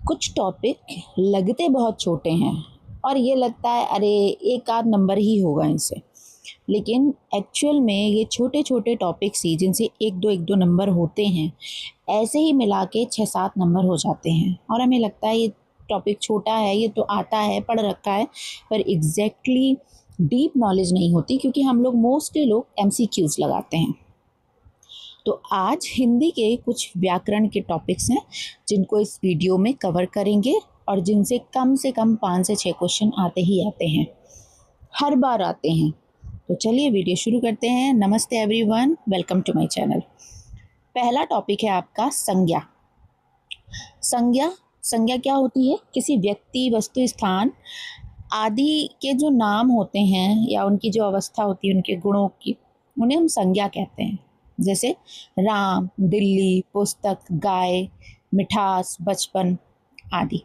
कुछ टॉपिक लगते बहुत छोटे हैं और ये लगता है अरे एक आध नंबर ही होगा इनसे, लेकिन एक्चुअल में ये छोटे छोटे टॉपिक्स ही जिनसे एक दो नंबर होते हैं, ऐसे ही मिला के 6-7 नंबर हो जाते हैं। और हमें लगता है ये टॉपिक छोटा है, ये तो आता है, पढ़ रखा है, पर एग्जैक्टली डीप नॉलेज नहीं होती क्योंकि हम लोग मोस्टली लोग MCQs लगाते हैं। तो आज हिंदी के कुछ व्याकरण के टॉपिक्स हैं जिनको इस वीडियो में कवर करेंगे और जिनसे कम से कम 5 से 6 क्वेश्चन आते ही आते हैं, हर बार आते हैं। तो चलिए वीडियो शुरू करते हैं। नमस्ते everyone, welcome to my channel. पहला टॉपिक है आपका संज्ञा। संज्ञा क्या होती है? किसी व्यक्ति, वस्तु, स्थान आदि के जो नाम होते हैं या उनकी जो अवस्था होती है, उनके गुणों की, उन्हें हम संज्ञा कहते हैं। जैसे राम, दिल्ली, पुस्तक, गाय, मिठास, बचपन आदि।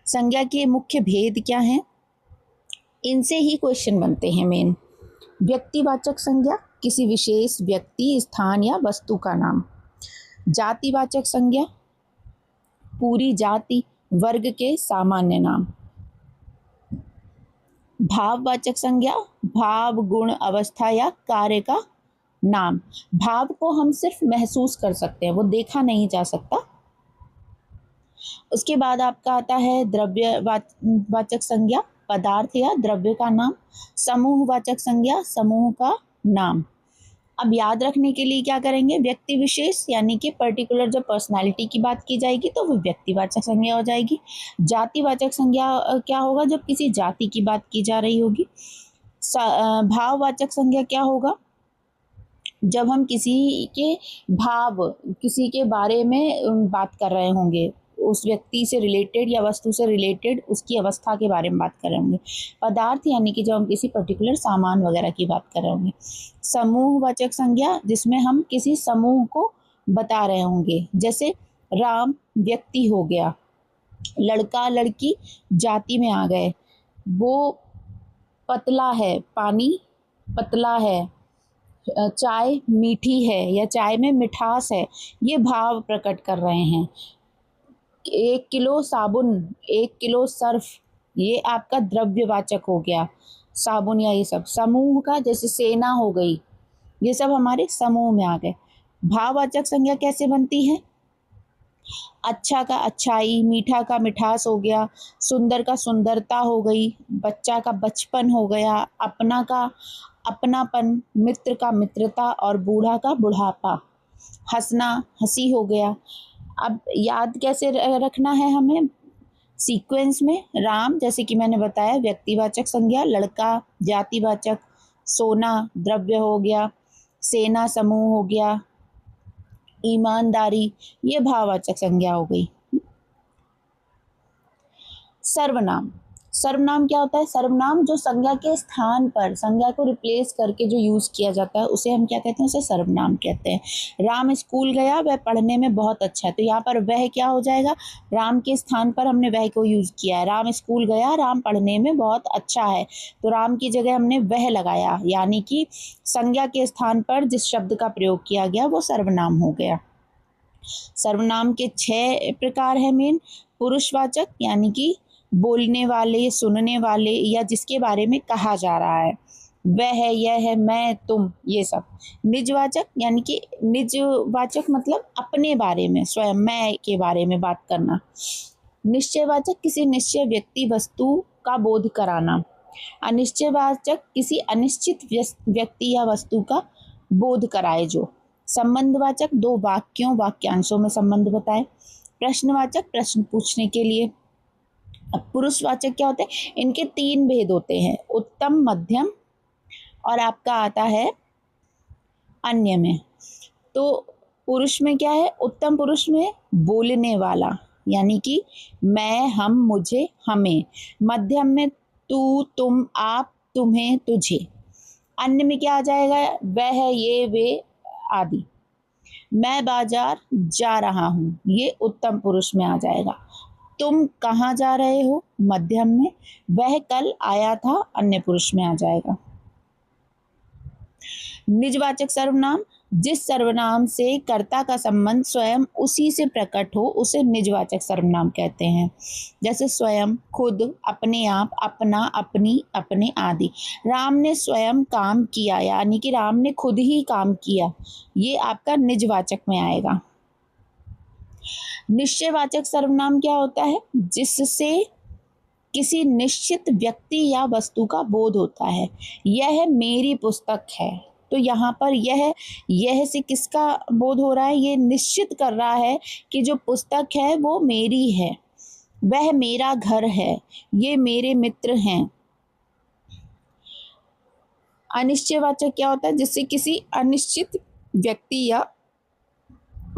संज्ञा के मुख्य भेद क्या हैं? इनसे ही क्वेश्चन बनते हैं मेन। व्यक्तिवाचक संज्ञा, किसी विशेष व्यक्ति, स्थान या वस्तु का नाम। जातिवाचक संज्ञा, पूरी जाति, वर्ग के सामान्य नाम। भाववाचक संज्ञा, भाव, गुण, अवस्था या कार्य का नाम। भाव को हम सिर्फ महसूस कर सकते हैं, वो देखा नहीं जा सकता। उसके बाद आपका आता है द्रव्यवाचक संज्ञा, पदार्थ या द्रव्य का नाम। समूहवाचक संज्ञा, समूह का नाम। अब याद रखने के लिए क्या करेंगे? व्यक्ति विशेष यानी कि पर्टिकुलर जब पर्सनालिटी की बात की जाएगी तो वो व्यक्तिवाचक संज्ञा हो जाएगी। जातिवाचक संज्ञा क्या होगा? जब किसी जाति की बात की जा रही होगी। भाववाचक संज्ञा क्या होगा? जब हम किसी के भाव, किसी के बारे में बात कर रहे होंगे, उस व्यक्ति से रिलेटेड या वस्तु से रिलेटेड उसकी अवस्था के बारे में बात कर रहे होंगे। पदार्थ यानी कि जब हम किसी पर्टिकुलर सामान वगैरह की बात कर रहे होंगे। समूहवाचक संज्ञा, जिसमें हम किसी समूह को बता रहे होंगे। जैसे राम व्यक्ति हो गया, लड़का लड़की जाति में आ गए, वो पतला है, पानी पतला है, चाय मीठी है या चाय में मिठास है, ये भाव प्रकट कर रहे हैं। 1 किलो साबुन, 1 किलो सर्फ, ये आपका द्रव्यवाचक हो गया, साबुन या ये सब। समूह का जैसे सेना हो गई, ये सब हमारे समूह में आ गए। भाववाचक संज्ञा कैसे बनती है? अच्छा का अच्छाई, मीठा का मिठास हो गया, सुंदर का सुंदरता हो गई, बच्चा का बचपन हो गया, अपना का अपनापन, मित्र का मित्रता और बूढ़ा का बुढ़ापा। हंसना हंसी हो गया। अब याद कैसे रखना है हमें? सीक्वेंस में। राम जैसे कि मैंने बताया व्यक्तिवाचक संज्ञा, लड़का जातिवाचक, सोना द्रव्य हो गया, सेना समूह हो गया, ईमानदारी ये भाववाचक संज्ञा हो गई। सर्वनाम। सर्वनाम क्या होता है? सर्वनाम जो संज्ञा के स्थान पर, संज्ञा को रिप्लेस करके जो यूज किया जाता है उसे हम क्या कहते हैं? उसे सर्वनाम कहते हैं। राम स्कूल गया, वह पढ़ने में बहुत अच्छा है, तो यहाँ पर वह क्या हो जाएगा? राम के स्थान पर हमने वह को यूज किया है। राम स्कूल गया, राम पढ़ने में बहुत अच्छा है, तो राम की जगह हमने वह लगाया, यानी कि संज्ञा के स्थान पर जिस शब्द का प्रयोग किया गया वो सर्वनाम हो गया। सर्वनाम के 6 प्रकार है मेन। पुरुषवाचक यानी कि बोलने वाले, सुनने वाले या जिसके बारे में कहा जा रहा है, वह है, यह है, मैं, तुम, ये सब। निजवाचक यानी कि निजवाचक मतलब अपने बारे में, स्वयं मैं के बारे में बात करना। निश्चयवाचक किसी निश्चय व्यक्ति, वस्तु का बोध कराना। अनिश्चयवाचक किसी अनिश्चित व्यक्ति या वस्तु का बोध कराए जो। संबंधवाचक दो वाक्यों, वाक्यांशों में संबंध बताए। प्रश्नवाचक प्रश्न पूछने के लिए। अब पुरुषवाचक क्या होते हैं? इनके 3 भेद होते हैं, उत्तम, मध्यम और आपका आता है अन्य में। तो पुरुष में क्या है? उत्तम पुरुष में बोलने वाला यानी कि मैं, हम, मुझे, हमें। मध्यम में तू, तुम, आप, तुम्हें, तुझे। अन्य में क्या आ जाएगा? वह है, ये, वे आदि। मैं बाजार जा रहा हूँ, ये उत्तम पुरुष में आ जाएगा। तुम कहाँ जा रहे हो? मध्यम में। वह कल आया था, अन्य पुरुष में आ जाएगा। निजवाचक सर्वनाम, जिस सर्वनाम से कर्ता का संबंध स्वयं उसी से प्रकट हो उसे निजवाचक सर्वनाम कहते हैं। जैसे स्वयं, खुद, अपने आप, अपना, अपनी, अपने आदि। राम ने स्वयं काम किया, यानी कि राम ने खुद ही काम किया, ये आपका निजवाचक में आएगा। निश्चयवाचक सर्वनाम क्या होता है? जिससे किसी निश्चित व्यक्ति या वस्तु का बोध होता है। यह मेरी पुस्तक है, तो यहाँ पर यह से किसका बोध हो रहा है? ये निश्चित कर रहा है कि जो पुस्तक है वो मेरी है, वह मेरा घर है, ये मेरे मित्र हैं। अनिश्चयवाचक क्या होता है? जिससे किसी अनिश्चित व्यक्ति या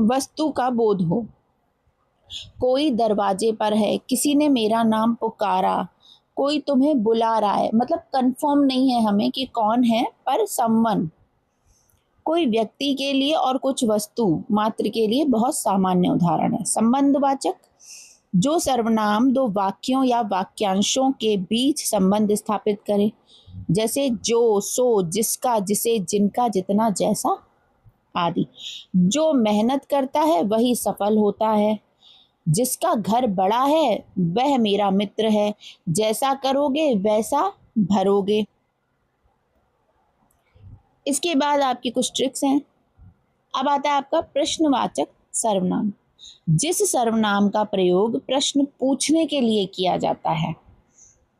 वस्तु का बोध हो। कोई दरवाजे पर है, किसी ने मेरा नाम पुकारा, कोई तुम्हें बुला रहा है, मतलब कंफर्म नहीं है हमें कि कौन है, पर समवन। कोई व्यक्ति के लिए और कुछ वस्तु मात्र के लिए बहुत सामान्य उदाहरण है। संबंधवाचक, जो सर्वनाम दो वाक्यों या वाक्यांशों के बीच संबंध स्थापित करे, जैसे जो, सो, जिसका, जिसे, जिनका, जितना, जैसा आदि। जो मेहनत करता है वही सफल होता है। जिसका घर बड़ा है वह मेरा मित्र है, जैसा करोगे वैसा भरोगे। इसके बाद आपकी कुछ ट्रिक्स हैं। अब आता है आपका प्रश्नवाचक सर्वनाम। जिस सर्वनाम का प्रयोग प्रश्न पूछने के लिए किया जाता है,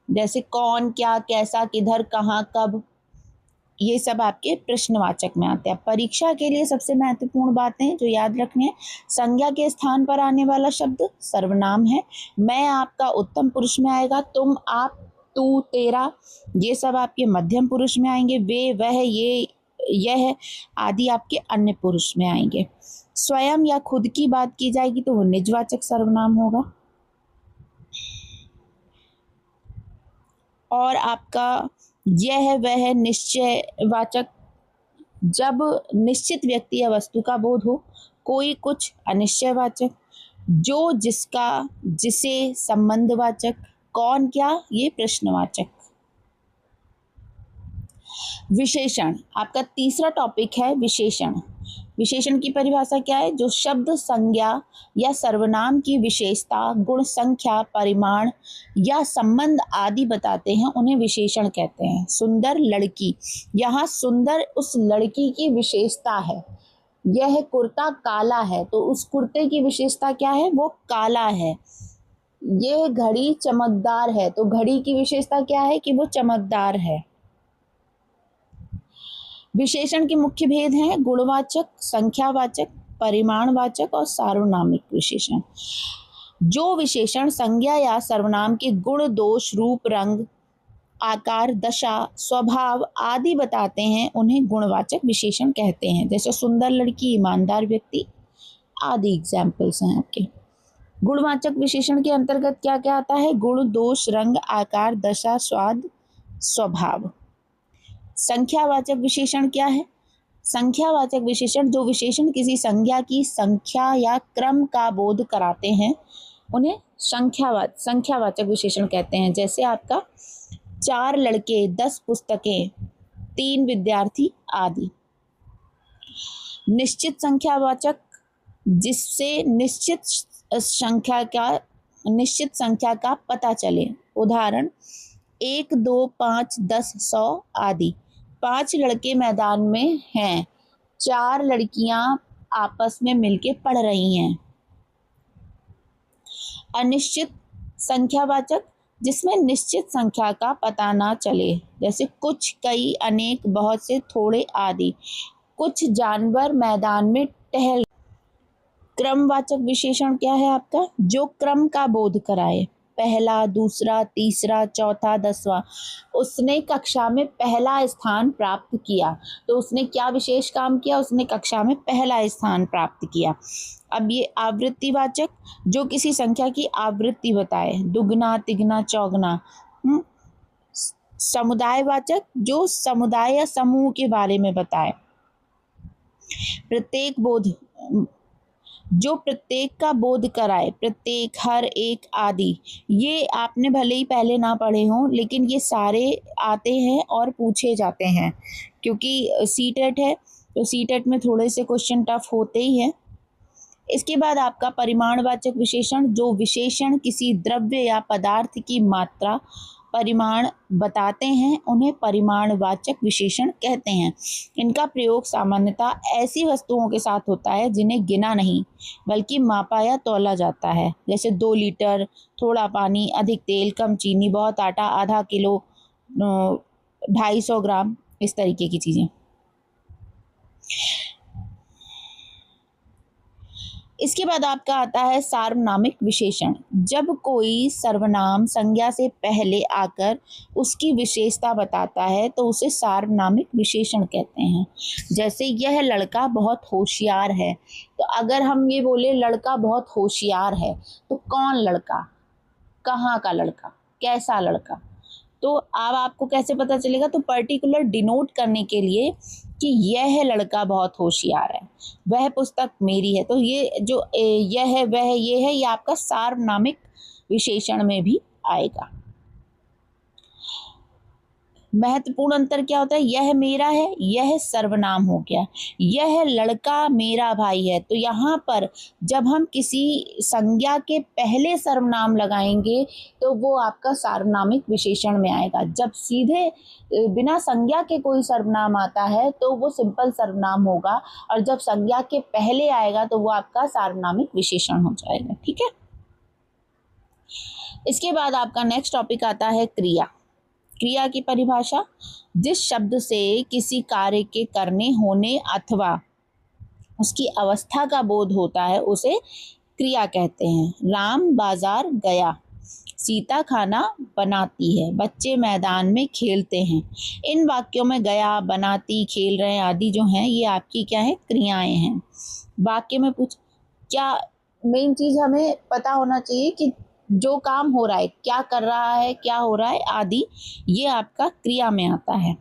जैसे कौन, क्या, कैसा, किधर, कहाँ, कब, ये सब आपके प्रश्नवाचक में आते हैं। परीक्षा के लिए सबसे महत्वपूर्ण बातें जो याद रखनी है, संज्ञा के स्थान पर आने वाला शब्द सर्वनाम है। मैं आपका उत्तम पुरुष में आएगा, तुम, आप, तू, तेरा, ये सब आपके मध्यम पुरुष में आएंगे। वे, वह, ये, यह आदि आपके अन्य पुरुष में आएंगे। स्वयं या खुद की बात की जाएगी तो वो निजवाचक सर्वनाम होगा। और आपका यह, वह निश्चयवाचक, जब निश्चित व्यक्ति या वस्तु का बोध हो। कोई, कुछ अनिश्चयवाचक। जो, जिसका, जिसे संबंधवाचक। कौन, क्या, ये प्रश्नवाचक। विशेषण, आपका तीसरा टॉपिक है विशेषण। विशेषण की परिभाषा क्या है? जो शब्द, संज्ञा या सर्वनाम की विशेषता, गुण, संख्या, परिमाण या संबंध आदि बताते हैं, उन्हें विशेषण कहते हैं। सुंदर लड़की, यहाँ सुंदर उस लड़की की विशेषता है। यह कुर्ता काला है, तो उस कुर्ते की विशेषता क्या है? वो काला है। यह घड़ी चमकदार है, तो घड़ी की विशेषता क्या है? कि वो चमकदार है। विशेषण के मुख्य भेद हैं गुणवाचक, संख्यावाचक, परिमाणवाचक और सार्वनामिक विशेषण। जो विशेषण संज्ञा या सर्वनाम के गुण, दोष, रूप, रंग, आकार, दशा, स्वभाव आदि बताते हैं, उन्हें गुणवाचक विशेषण कहते हैं। जैसे सुंदर लड़की, ईमानदार व्यक्ति आदि एग्जाम्पल्स हैं आपके। गुणवाचक विशेषण के अंतर्गत क्या क्या आता है? गुण, दोष, रंग, आकार, दशा, स्वाद, स्वभाव। संख्यावाचक विशेषण क्या है? संख्यावाचक विशेषण, जो विशेषण किसी संज्ञा की संख्या या क्रम का बोध कराते हैं, उन्हें संख्यावाचक विशेषण कहते हैं। जैसे आपका 4 लड़के, 10 पुस्तकें, 3 विद्यार्थी आदि। निश्चित संख्यावाचक, जिससे निश्चित संख्या का पता चले। उदाहरण 1, 2, 5, 10, 100 आदि। 5 लड़के मैदान में हैं, 4 लड़कियां आपस में मिलके पढ़ रही हैं। अनिश्चित संख्यावाचक, जिसमें निश्चित संख्या का पता ना चले। जैसे कुछ, कई, अनेक, बहुत से, थोड़े आदि। कुछ जानवर मैदान में टहल। क्रमवाचक विशेषण क्या है आपका? जो क्रम का बोध कराए। पहला, दूसरा, तीसरा, चौथा, 10वां। उसने कक्षा में पहला स्थान प्राप्त किया, तो उसने क्या विशेष काम किया? उसने कक्षा में पहला स्थान प्राप्त किया। अब ये आवृत्तिवाचक, जो किसी संख्या की आवृत्ति बताए। दुगना, तिगना, चौगना। समुदायवाचक, जो समुदाय या समूह के बारे में बताए। प्रत्येक बोध, जो प्रत्येक का बोध कराए। प्रत्येक, हर एक आदि। ये आपने भले ही पहले ना पढ़े हों, लेकिन ये सारे आते हैं और पूछे जाते हैं, क्योंकि सीटेट है तो सीटेट में थोड़े से क्वेश्चन टफ होते ही हैं। इसके बाद आपका परिमाणवाचक विशेषण, जो विशेषण किसी द्रव्य या पदार्थ की मात्रा परिमाण बताते हैं उन्हें परिमाणवाचक विशेषण कहते हैं। इनका प्रयोग सामान्यतः ऐसी वस्तुओं के साथ होता है जिन्हें गिना नहीं बल्कि मापा या तौला जाता है, जैसे 2 लीटर, थोड़ा पानी, अधिक तेल, कम चीनी, बहुत आटा, आधा किलो, 250 ग्राम, इस तरीके की चीज़ें। इसके बाद आपका आता है सार्वनामिक विशेषण। जब कोई सर्वनाम संज्ञा से पहले आकर उसकी विशेषता बताता है तो उसे सार्वनामिक विशेषण कहते हैं। जैसे यह लड़का बहुत होशियार है, तो अगर हम ये बोले लड़का बहुत होशियार है तो कौन लड़का, कहाँ का लड़का, कैसा लड़का, तो अब आपको कैसे पता चलेगा, तो पर्टिकुलर डिनोट करने के लिए कि यह लड़का बहुत होशियार है, वह पुस्तक मेरी है, तो ये जो यह है, वह, ये है, ये आपका सार्वनामिक विशेषण में भी आएगा। महत्वपूर्ण अंतर क्या होता है, यह मेरा है, यह सर्वनाम हो गया, यह लड़का मेरा भाई है, तो यहाँ पर जब हम किसी संज्ञा के पहले सर्वनाम लगाएंगे तो वो आपका सार्वनामिक विशेषण में आएगा। जब सीधे बिना संज्ञा के कोई सर्वनाम आता है तो वो सिंपल सर्वनाम होगा, और जब संज्ञा के पहले आएगा तो वो आपका सार्वनामिक विशेषण हो जाएगा। ठीक है। इसके बाद आपका नेक्स्ट टॉपिक आता है क्रिया। क्रिया की परिभाषा, जिस शब्द से किसी कार्य के करने, होने अथवा उसकी अवस्था का बोध होता है उसे क्रिया कहते हैं। राम बाजार गया, सीता खाना बनाती है, बच्चे मैदान में खेलते हैं। इन वाक्यों में गया, बनाती, खेल रहे आदि जो हैं ये आपकी क्या है, क्रियाएं हैं। वाक्य में पूछ, क्या मेन चीज हमें पता होना चाहिए कि जो काम हो रहा है, क्या कर रहा है, क्या हो रहा है आदि, ये आपका क्रिया में आता है।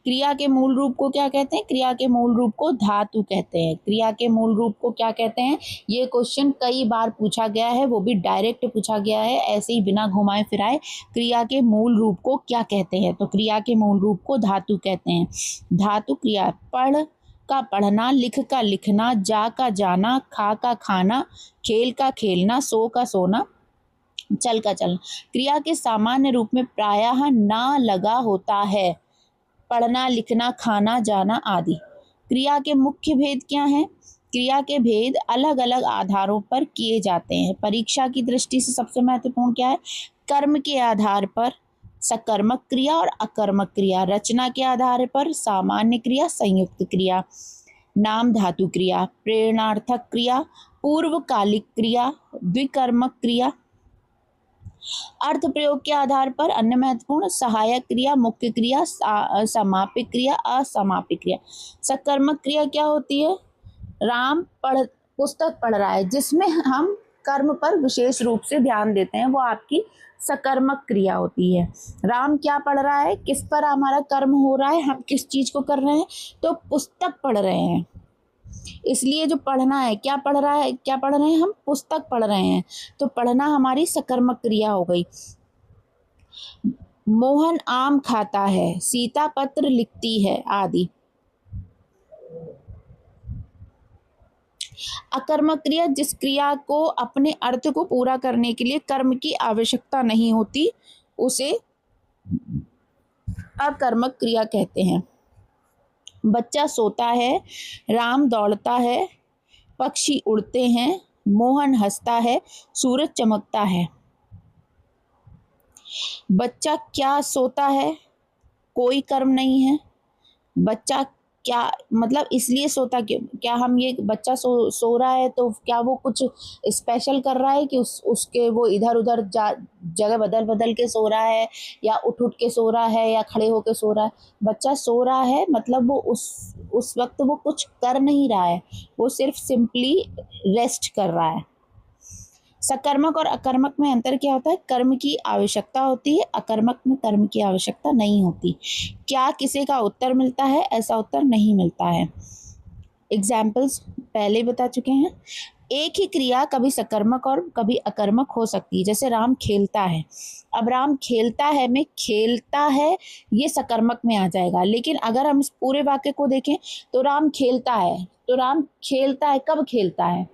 क्रिया के मूल रूप को क्या कहते हैं, क्रिया के मूल रूप को धातु कहते हैं। क्रिया के मूल रूप को क्या कहते हैं, ये क्वेश्चन कई बार पूछा गया है, वो भी डायरेक्ट पूछा गया है, ऐसे ही बिना घुमाए फिराए। क्रिया के मूल रूप को क्या कहते हैं, तो क्रिया के मूल रूप को धातु कहते हैं। धातु क्रिया, पढ़ का पढ़ना, लिख का लिखना, जा का जाना, खा का खाना, खेल का खेलना, सो का सोना, चल का चलना। क्रिया के सामान्य रूप में प्रायः ना लगा होता है, पढ़ना, लिखना, खाना, जाना आदि। क्रिया के मुख्य भेद क्या हैं? क्रिया के भेद अलग अलग आधारों पर किए जाते हैं। परीक्षा की दृष्टि से सबसे महत्वपूर्ण क्या है, कर्म के आधार पर सकर्मक क्रिया और अकर्मक क्रिया, रचना के आधार पर सामान्य क्रिया, संयुक्त क्रिया, नाम धातु क्रिया, प्रेरणार्थक क्रिया, पूर्वकालिक क्रिया, द्विकर्मक क्रिया, अर्थ प्रयोग के आधार पर अन्य महत्वपूर्ण सहायक क्रिया, मुख्य क्रिया, समापिक क्रिया, असमापिक क्रिया। सकर्मक क्रिया क्या होती है, राम पुस्तक पढ़ रहा है, जिसमें हम कर्म पर विशेष रूप से ध्यान देते हैं, वो आपकी सकर्मक क्रिया होती है। राम क्या पढ़ रहा है, किस पर हमारा कर्म हो रहा है, हम किस चीज को कर रहे हैं, तो पुस्तक पढ़ रहे हैं, इसलिए जो पढ़ना है, क्या पढ़ रहा है, क्या पढ़ रहे हैं, हम पुस्तक पढ़ रहे हैं, तो पढ़ना हमारी सकर्मक क्रिया हो गई। मोहन आम खाता है, सीता पत्र लिखती है आदि। अकर्मक क्रिया, जिस क्रिया को अपने अर्थ को पूरा करने के लिए कर्म की आवश्यकता नहीं होती उसे अकर्मक क्रिया कहते हैं। बच्चा सोता है, राम दौड़ता है, पक्षी उड़ते हैं, मोहन हंसता है, सूरज चमकता है। बच्चा क्या सोता है, कोई कर्म नहीं है। बच्चा क्या मतलब इसलिए सोता क्यों, क्या हम ये बच्चा सो रहा है तो क्या वो कुछ स्पेशल कर रहा है कि उसके वो इधर उधर जगह बदल बदल के सो रहा है, या उठ उठ के सो रहा है, या खड़े होके सो रहा है। बच्चा सो रहा है मतलब वो उस वक्त वो कुछ कर नहीं रहा है, वो सिर्फ सिंपली रेस्ट कर रहा है। सकर्मक और अकर्मक में अंतर क्या होता है, कर्म की आवश्यकता होती है, अकर्मक में कर्म की आवश्यकता नहीं होती। क्या किसी का उत्तर मिलता है, ऐसा उत्तर नहीं मिलता है। एग्जाम्पल्स पहले बता चुके हैं। एक ही क्रिया कभी सकर्मक और कभी अकर्मक हो सकती है। जैसे राम खेलता है, अब राम खेलता है में खेलता है ये सकर्मक में आ जाएगा, लेकिन अगर हम इस पूरे वाक्य को देखें तो राम खेलता है, तो राम खेलता है कब खेलता है?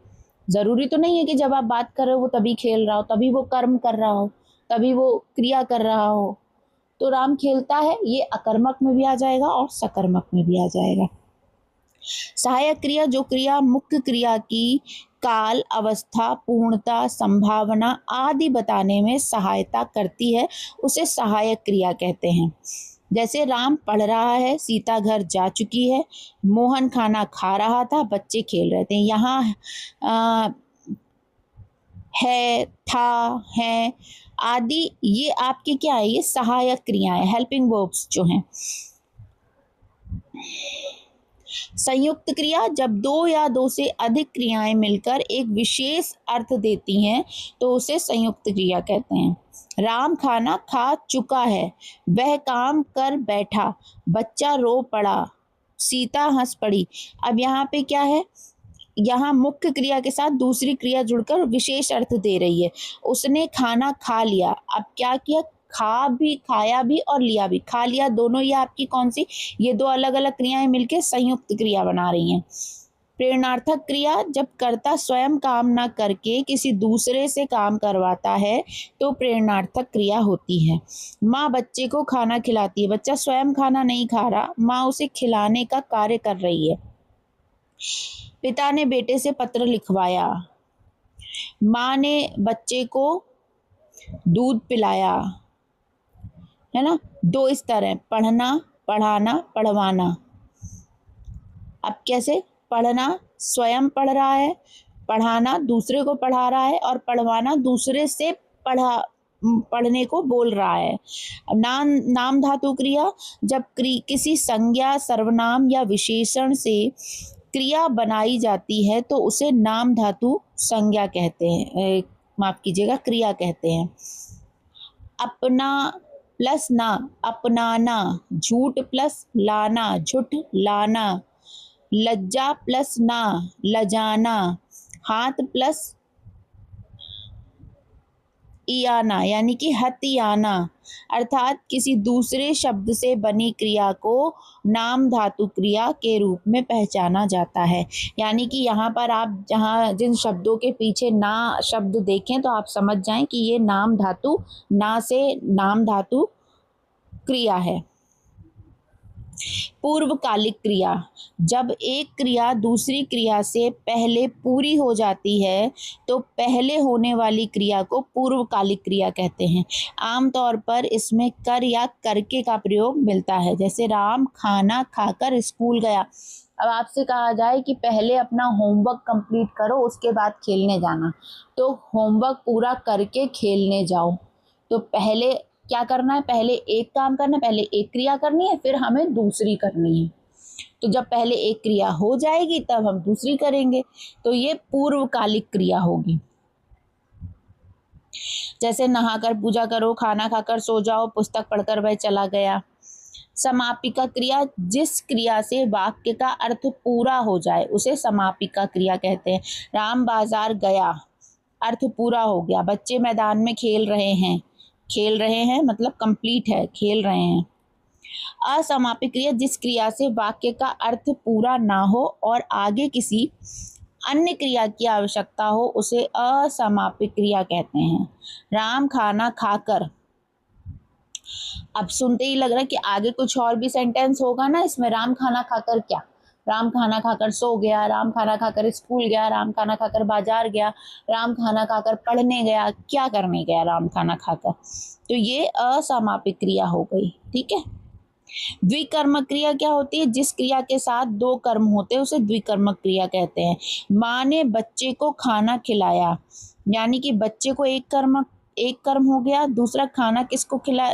जरूरी तो नहीं है कि जब आप बात कर रहे हो वो तभी खेल रहा हो, तभी वो कर्म कर रहा हो, तभी वो क्रिया कर रहा हो। तो राम खेलता है ये अकर्मक में भी आ जाएगा और सकर्मक में भी आ जाएगा। सहायक क्रिया जो क्रिया मुख्य क्रिया की काल, अवस्था, पूर्णता, संभावना आदि बताने में सहायता करती है उसे सहायक क्रिया कहते हैं। जैसे राम पढ़ रहा है, सीता घर जा चुकी है, मोहन खाना खा रहा था, बच्चे खेल रहे थे। यहाँ है, था, है आदि ये आपके क्या है, ये सहायक क्रियाएं, हेल्पिंग वर्ब्स जो हैं। संयुक्त क्रिया जब दो या दो से अधिक क्रियाएं मिलकर एक विशेष अर्थ देती हैं तो उसे संयुक्त क्रिया कहते हैं। राम खाना खा चुका है, वह काम कर बैठा, बच्चा रो पड़ा, सीता हंस पड़ी। अब यहाँ पे क्या है, यहाँ मुख्य क्रिया के साथ दूसरी क्रिया जुड़कर विशेष अर्थ दे रही है। उसने खाना खा लिया, अब क्या किया, खा भी, खाया भी और लिया भी, खा लिया, दोनों ये आपकी कौन सी, ये दो अलग अलग क्रियाएं मिलकर संयुक्त क्रिया बना रही हैं। प्रेरणार्थक क्रिया जब कर्ता स्वयं काम न करके किसी दूसरे से काम करवाता है तो प्रेरणार्थक क्रिया होती है। माँ बच्चे को खाना खिलाती है, बच्चा स्वयं खाना नहीं खा रहा, माँ उसे खिलाने का कार्य कर रही है। पिता ने बेटे से पत्र लिखवाया, माँ ने बच्चे को दूध पिलाया, है ना। दो स्तर है, पढ़ना, पढ़ाना, पढ़वाना। अब कैसे, पढ़ना स्वयं पढ़ रहा है, पढ़ाना दूसरे को पढ़ा रहा है और पढ़वाना दूसरे से पढ़ने को बोल रहा है। नाम धातु क्रिया जब किसी संज्ञा, सर्वनाम या विशेषण से क्रिया बनाई जाती है तो उसे नाम धातु संज्ञा कहते हैं, माफ कीजिएगा, क्रिया कहते हैं। अपना प्लस ना, अपनाना, झूठ प्लस लाना, झूठ लाना, लज्जा प्लस ना, लजाना, हाथ प्लस इयाना यानी कि हथियाना, अर्थात किसी दूसरे शब्द से बनी क्रिया को नाम धातु क्रिया के रूप में पहचाना जाता है। यानी कि यहाँ पर आप जहाँ जिन शब्दों के पीछे ना शब्द देखें तो आप समझ जाएं कि ये नाम धातु, ना से नाम धातु क्रिया है। पूर्वकालिक क्रिया जब एक क्रिया दूसरी क्रिया से पहले पूरी हो जाती है तो पहले होने वाली क्रिया को पूर्वकालिक क्रिया कहते हैं। आमतौर पर इसमें कर या करके का प्रयोग मिलता है। जैसे राम खाना खाकर स्कूल गया। अब आपसे कहा जाए कि पहले अपना होमवर्क कंप्लीट करो उसके बाद खेलने जाना, तो होमवर्क पूरा करके खेलने जाओ। तो पहले क्या करना है, पहले एक काम करना है, पहले एक क्रिया करनी है, फिर हमें दूसरी करनी है। तो जब पहले एक क्रिया हो जाएगी तब हम दूसरी करेंगे, तो ये पूर्वकालिक क्रिया होगी। जैसे नहाकर पूजा करो, खाना खाकर सो जाओ, पुस्तक पढ़कर वह चला गया। समापिका क्रिया जिस क्रिया से वाक्य का अर्थ पूरा हो जाए उसे समापिका क्रिया कहते हैं। राम बाजार गया, अर्थ पूरा हो गया। बच्चे मैदान में खेल रहे हैं, खेल रहे हैं मतलब कंप्लीट है, खेल रहे हैं। असमापिक क्रिया जिस क्रिया से वाक्य का अर्थ पूरा ना हो और आगे किसी अन्य क्रिया की आवश्यकता हो उसे असमापिक क्रिया कहते हैं। राम खाना खाकर, अब सुनते ही लग रहा है कि आगे कुछ और भी सेंटेंस होगा ना इसमें। राम खाना खाकर क्या, राम खाना खाकर सो गया, राम खाना खाकर स्कूल गया, राम खाना खाकर बाजार गया, राम खाना खाकर पढ़ने गया, क्या करने गया राम खाना खाकर। तो ये असमापिक क्रिया हो गई, ठीक है। द्विकर्मक क्रिया क्या होती है, जिस क्रिया के साथ दो कर्म होते हैं उसे द्विकर्मक क्रिया कहते हैं। माँ ने बच्चे को खाना खिलाया, यानी कि बच्चे को एक कर्म हो गया, दूसरा खाना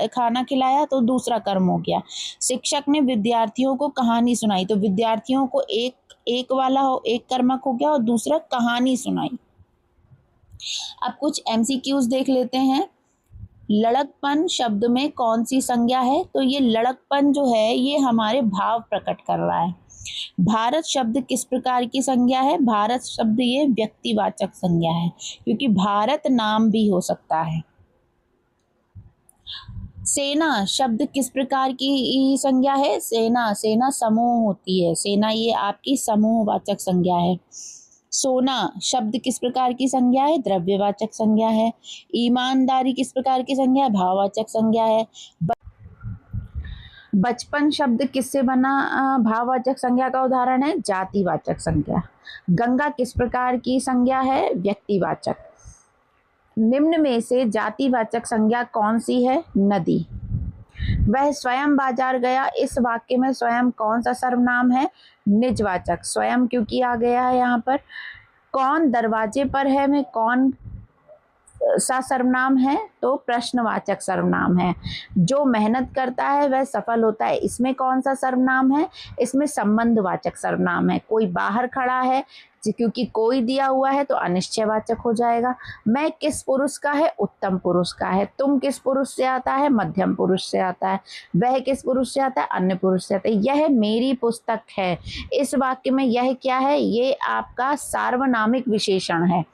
खाना खिलाया तो दूसरा कर्म हो गया। शिक्षक ने विद्यार्थियों को कहानी सुनाई, तो विद्यार्थियों को एक वाला एक कर्मक हो गया और दूसरा कहानी सुनाई। अब कुछ MCQs देख लेते हैं। लड़कपन शब्द में कौन सी संज्ञा है, तो ये लड़कपन जो है ये हमारे भाव प्रकट कर रहा है। भारत शब्द किस प्रकार की संज्ञा है? भारत शब्द ये व्यक्तिवाचक संज्ञा है, क्योंकि भारत नाम भी हो सकता है। सेना शब्द किस प्रकार की संज्ञा है? सेना, सेना समूह होती है, सेना ये आपकी समूहवाचक संज्ञा है। सोना शब्द किस प्रकार की संज्ञा है? द्रव्यवाचक संज्ञा है। ईमानदारी किस प्रकार की संज्ञा है? भाववाचक संज्ञा है। बचपन शब्द किससे बना भाववाचक संज्ञा का उदाहरण है? जातिवाचक संज्ञा। गंगा किस प्रकार की संज्ञा है? व्यक्तिवाचक। निम्न में से जातिवाचक संज्ञा कौन सी है? नदी। वह स्वयं बाजार गया, इस वाक्य में स्वयं कौन सा सर्वनाम है? निजवाचक। स्वयं क्योंकि आ गया है यहाँ पर। कौन दरवाजे पर है में कौन सा सर्वनाम है? तो प्रश्नवाचक सर्वनाम है। जो मेहनत करता है वह सफल होता है, इसमें कौन सा सर्वनाम है? इसमें संबंधवाचक सर्वनाम है। कोई बाहर खड़ा है, क्योंकि कोई दिया हुआ है तो अनिश्चयवाचक हो जाएगा। मैं किस पुरुष का है? उत्तम पुरुष का है। तुम किस पुरुष से आता है? मध्यम पुरुष से आता है। वह किस पुरुष से आता है? अन्य पुरुष से आता है। यह मेरी पुस्तक है, इस वाक्य में यह क्या है? ये आपका सार्वनामिक विशेषण है,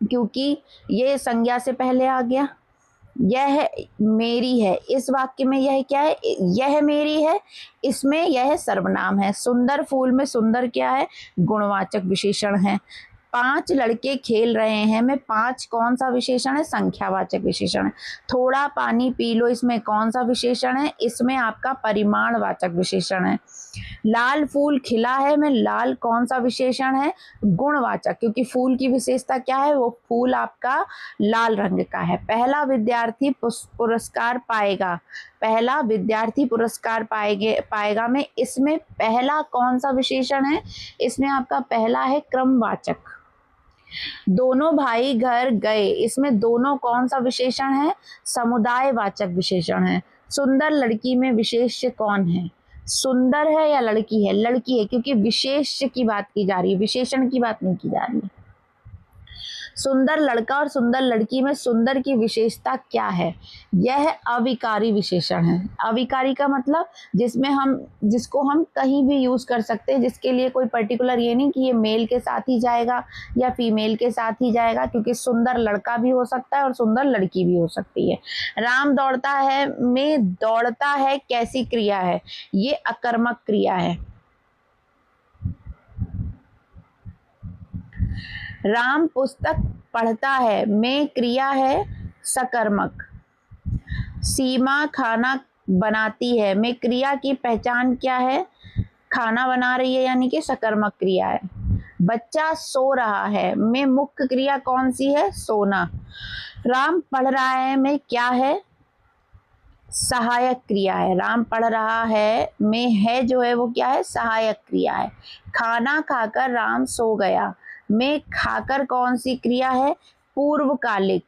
क्योंकि ये संज्ञा से पहले आ गया। यह मेरी है, इस वाक्य में यह क्या है? यह मेरी है, इसमें यह सर्वनाम है। सुंदर फूल में सुंदर क्या है? गुणवाचक विशेषण है। 5 लड़के खेल रहे हैं में 5 कौन सा विशेषण है? संख्यावाचक विशेषण है। थोड़ा पानी पी लो, इसमें कौन सा विशेषण है? इसमें आपका परिमाणवाचक विशेषण है। लाल फूल खिला है में लाल कौन सा विशेषण है? गुणवाचक, क्योंकि फूल की विशेषता क्या है? वो फूल आपका लाल रंग का है। पहला विद्यार्थी पुरस्कार पाएगा, पहला विद्यार्थी पुरस्कार पाएगा में इसमें पहला कौन सा विशेषण है? इसमें आपका पहला है क्रमवाचक। दोनों भाई घर गए, इसमें दोनों कौन सा विशेषण है? समुदायवाचक विशेषण है। सुंदर लड़की में विशेष्य कौन है? सुंदर है या लड़की है? लड़की है, क्योंकि विशेष्य की बात की जा रही है, विशेषण की बात नहीं की जा रही है। सुंदर लड़का और सुंदर लड़की में सुंदर की विशेषता क्या है? यह अविकारी विशेषण है। अविकारी का मतलब जिसको हम कहीं भी यूज कर सकते हैं, जिसके लिए कोई पर्टिकुलर ये नहीं कि ये मेल के साथ ही जाएगा या फीमेल के साथ ही जाएगा, क्योंकि सुंदर लड़का भी हो सकता है और सुंदर लड़की भी हो सकती है। राम दौड़ता है में दौड़ता है कैसी क्रिया है? ये अकर्मक क्रिया है। राम पुस्तक पढ़ता है में क्रिया है सकर्मक। सीमा खाना बनाती है में क्रिया की पहचान क्या है? खाना बना रही है, यानी कि सकर्मक क्रिया है। बच्चा सो रहा है में मुख्य क्रिया कौन सी है? सोना। राम पढ़ रहा है में क्या है? सहायक क्रिया है। राम पढ़ रहा है में है जो है वो क्या है? सहायक क्रिया है। खाना खाकर राम सो गया में खाकर कौन सी क्रिया है? पूर्वकालिक।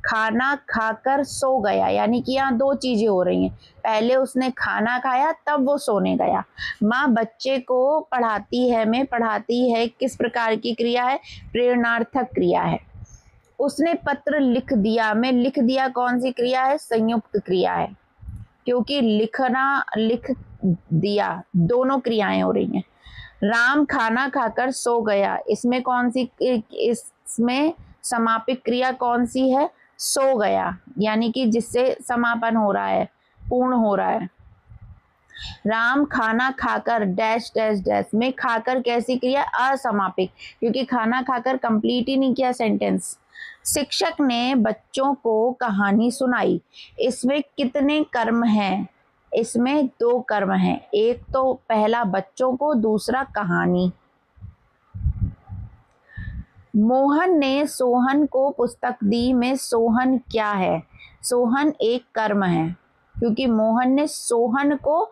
खाना खाकर सो गया, यानी कि यहाँ 2 चीजें हो रही हैं। पहले उसने खाना खाया तब वो सोने गया। माँ बच्चे को पढ़ाती है में पढ़ाती है किस प्रकार की क्रिया है? प्रेरणार्थक क्रिया है। उसने पत्र लिख दिया में लिख दिया कौन सी क्रिया है? संयुक्त क्रिया है, क्योंकि लिखना लिख दिया दोनों क्रियाएं हो रही हैं। राम खाना खाकर सो गया, इसमें कौन सी, इसमें समापिक क्रिया कौन सी है? सो गया, यानी कि जिससे समापन हो रहा है, पूर्ण हो रहा है। राम खाना खाकर डैश डैश डैश में खाकर कैसी क्रिया? असमापिक, क्योंकि खाना खाकर कंप्लीट ही नहीं किया सेंटेंस। शिक्षक ने बच्चों को कहानी सुनाई, इसमें कितने कर्म हैं? इसमें 2 कर्म हैं, एक तो पहला बच्चों को, दूसरा कहानी। मोहन ने सोहन को पुस्तक दी में सोहन क्या है? सोहन एक कर्म है, क्योंकि मोहन ने सोहन को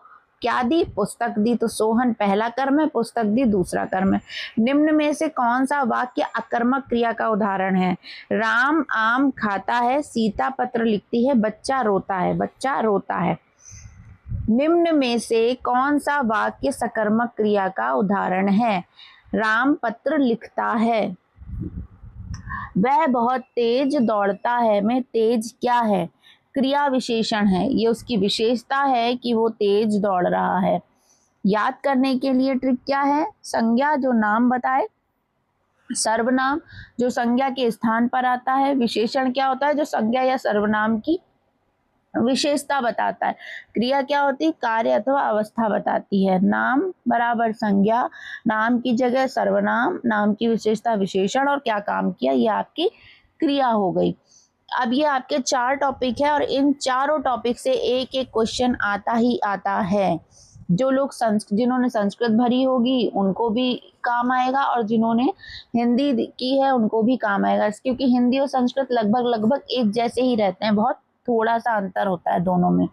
क्या दी? पुस्तक दी, तो सोहन पहला कर्म है, पुस्तक दी दूसरा कर्म है। निम्न में से कौन सा वाक्य अकर्मक क्रिया का उदाहरण है? राम आम खाता है, सीता पत्र लिखती है, बच्चा रोता है। बच्चा रोता है। निम्न में से कौन सा वाक्य सकर्मक क्रिया का उदाहरण है? राम पत्र लिखता है। वह बहुत तेज दौड़ता है में तेज क्या है? क्रिया विशेषण है, ये उसकी विशेषता है कि वो तेज दौड़ रहा है। याद करने के लिए ट्रिक क्या है, संज्ञा जो नाम बताए, सर्वनाम जो संज्ञा के स्थान पर आता है, विशेषण क्या होता है जो संज्ञा या सर्वनाम की विशेषता बताता है, क्रिया क्या होती है कार्य अथवा अवस्था बताती है, नाम बराबर संज्ञा, नाम की जगह सर्वनाम, नाम की विशेषता विशेषण और क्या काम किया ये आपकी क्रिया हो गई। अब ये आपके 4 टॉपिक है और इन चारों टॉपिक से एक एक क्वेश्चन आता ही आता है। जो लोग जिन्होंने संस्कृत भरी होगी उनको भी काम आएगा और जिन्होंने हिंदी की है उनको भी काम आएगा, क्योंकि हिंदी और संस्कृत लगभग एक जैसे ही रहते हैं, बहुत थोड़ा सा अंतर होता है दोनों में।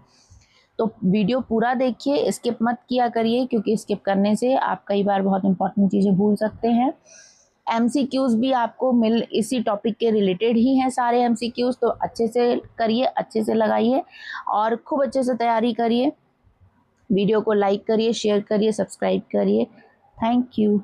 तो वीडियो पूरा देखिए, स्किप मत किया करिए, क्योंकि स्किप करने से आप कई बार बहुत इंपॉर्टेंट चीज़ें भूल सकते हैं। MCQs भी आपको इसी टॉपिक के रिलेटेड ही हैं सारे MCQs, तो अच्छे से करिए, अच्छे से लगाइए और खूब अच्छे से तैयारी करिए। वीडियो को लाइक करिए, शेयर करिए, सब्सक्राइब करिए। Thank you.